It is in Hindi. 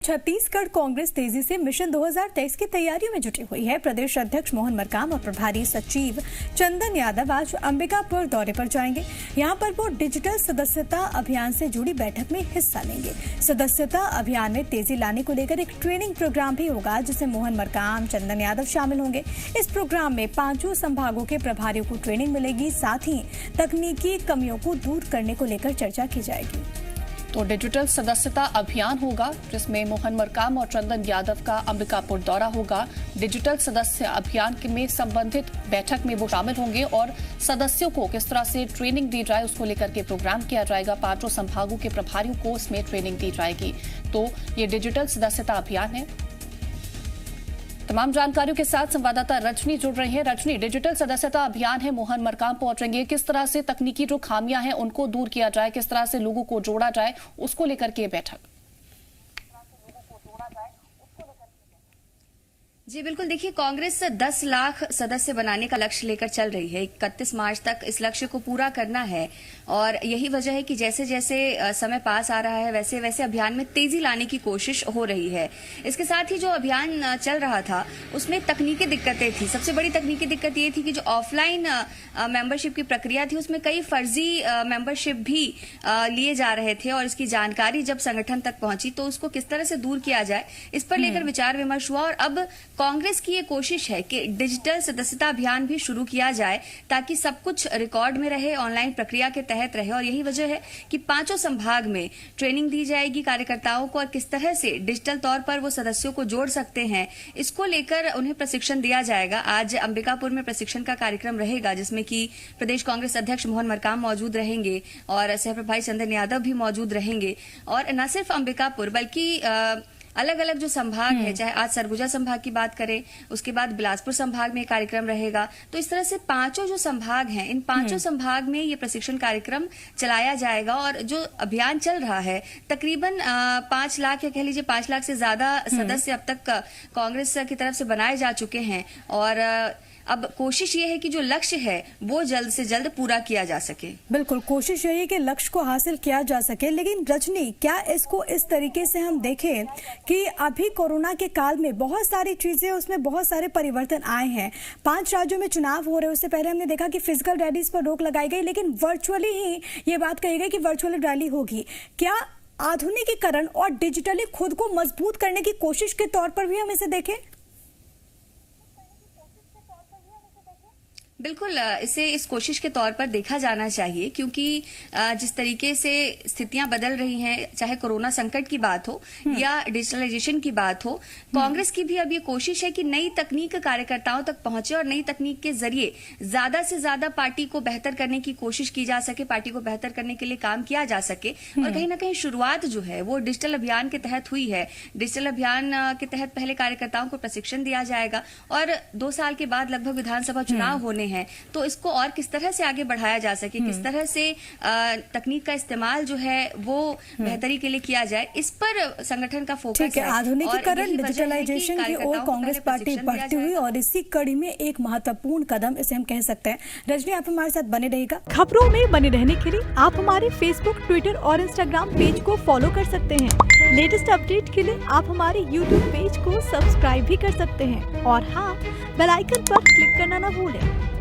छत्तीसगढ़ कांग्रेस तेजी से मिशन 2023 की तैयारियों में जुटी हुई है। प्रदेश अध्यक्ष मोहन मरकाम और प्रभारी सचिव चंदन यादव आज अंबिकापुर दौरे पर जाएंगे। यहां पर वो डिजिटल सदस्यता अभियान से जुड़ी बैठक में हिस्सा लेंगे। सदस्यता अभियान में तेजी लाने को लेकर एक ट्रेनिंग प्रोग्राम भी होगा, जिसमें मोहन मरकाम, चंदन यादव शामिल होंगे। इस प्रोग्राम में 5 संभागों के प्रभारियों को ट्रेनिंग मिलेगी। साथ ही तकनीकी कमियों को दूर करने को लेकर चर्चा की जाएगी। तो डिजिटल सदस्यता अभियान होगा, जिसमें मोहन मरकाम और चंदन यादव का अंबिकापुर दौरा होगा। डिजिटल सदस्य अभियान में संबंधित बैठक में वो शामिल होंगे और सदस्यों को किस तरह से ट्रेनिंग दी जाए उसको लेकर के प्रोग्राम किया जाएगा। 5 संभागों के प्रभारियों को इसमें ट्रेनिंग दी जाएगी। तो ये डिजिटल सदस्यता अभियान है। तमाम जानकारियों के साथ संवाददाता रजनी जुड़ रही हैं। रजनी, डिजिटल सदस्यता अभियान है, मोहन मरकाम पहुंचेंगे, किस तरह से तकनीकी जो खामियां हैं उनको दूर किया जाए, किस तरह से लोगों को जोड़ा जाए, उसको लेकर के बैठक। जी बिल्कुल, देखिए कांग्रेस 10 लाख सदस्य बनाने का लक्ष्य लेकर चल रही है। 31 मार्च तक इस लक्ष्य को पूरा करना है और यही वजह है कि जैसे जैसे समय पास आ रहा है वैसे वैसे अभियान में तेजी लाने की कोशिश हो रही है। इसके साथ ही जो अभियान चल रहा था उसमें तकनीकी दिक्कतें थी। सबसे बड़ी तकनीकी दिक्कत ये थी कि जो ऑफलाइन मेंबरशिप की प्रक्रिया थी उसमें कई फर्जी मेंबरशिप भी लिए जा रहे थे और इसकी जानकारी जब संगठन तक पहुंची तो उसको किस तरह से दूर किया जाए, इस पर लेकर विचार विमर्श हुआ। और अब कांग्रेस की ये कोशिश है कि डिजिटल सदस्यता अभियान भी शुरू किया जाए ताकि सब कुछ रिकॉर्ड में रहे, ऑनलाइन प्रक्रिया के तहत रहे। और यही वजह है कि 5 संभाग में ट्रेनिंग दी जाएगी कार्यकर्ताओं को और किस तरह से डिजिटल तौर पर वो सदस्यों को जोड़ सकते हैं, इसको लेकर उन्हें प्रशिक्षण दिया जाएगा। आज अंबिकापुर में प्रशिक्षण का कार्यक्रम रहेगा, जिसमें कि प्रदेश कांग्रेस अध्यक्ष मोहन मरकाम मौजूद रहेंगे और सहप्रभारी चंदन यादव भी मौजूद रहेंगे। और न सिर्फ अंबिकापुर बल्कि अलग अलग जो संभाग है, चाहे आज सरगुजा संभाग की बात करें, उसके बाद बिलासपुर संभाग में कार्यक्रम रहेगा। तो इस तरह से 5 जो संभाग हैं, इन 5 संभाग में ये प्रशिक्षण कार्यक्रम चलाया जाएगा। और जो अभियान चल रहा है तकरीबन 5 लाख या कह लीजिए 5 लाख से ज्यादा सदस्य अब तक कांग्रेस की तरफ से बनाए जा चुके हैं। और अब कोशिश ये है कि जो लक्ष्य है वो जल्द से जल्द पूरा किया जा सके। बिल्कुल, कोशिश यही है कि लक्ष्य को हासिल किया जा सके। लेकिन रजनी, क्या इसको इस तरीके से हम देखें कि अभी कोरोना के काल में बहुत सारी चीजें, उसमें बहुत सारे परिवर्तन आए हैं। 5 राज्यों में चुनाव हो रहे हैं, उससे पहले हमने देखा कि फिजिकल रैलीज पर रोक लगाई गई, लेकिन वर्चुअली ही ये बात कही गई कि वर्चुअल रैली होगी। क्या आधुनिकीकरण और डिजिटली खुद को मजबूत करने की कोशिश के तौर पर भी हम इसे देखें? बिल्कुल, इसे इस कोशिश के तौर पर देखा जाना चाहिए, क्योंकि जिस तरीके से स्थितियां बदल रही हैं, चाहे कोरोना संकट की बात हो या डिजिटलाइजेशन की बात हो, कांग्रेस की भी अब ये कोशिश है कि नई तकनीक कार्यकर्ताओं तक पहुंचे और नई तकनीक के जरिए ज्यादा से ज्यादा पार्टी को बेहतर करने की कोशिश की जा सके, पार्टी को बेहतर करने के लिए काम किया जा सके। और कहीं ना कहीं शुरुआत जो है वो डिजिटल अभियान के तहत हुई है। डिजिटल अभियान के तहत पहले कार्यकर्ताओं को प्रशिक्षण दिया जाएगा और 2 साल के बाद लगभग विधानसभा चुनाव होने है, तो इसको और किस तरह से आगे बढ़ाया जा सके, किस तरह से तकनीक का इस्तेमाल जो है वो बेहतरी के लिए किया जाए, इस पर संगठन का फोकस है। आधुनिकीकरण, डिजिटलाइजेशन की ओर कांग्रेस पार्टी बढ़ती हुई और इसी कड़ी में एक महत्वपूर्ण कदम इसे हम कह सकते हैं। रजनी, आप हमारे साथ बने रहिएगा। खबरों में बने रहने के लिए आप हमारे फेसबुक, ट्विटर और इंस्टाग्राम पेज को फॉलो कर सकते हैं। लेटेस्ट अपडेट के लिए आप हमारे यूट्यूब पेज को सब्सक्राइब भी कर सकते हैं और हाँ, बेल आइकन पर क्लिक करना न भूलें।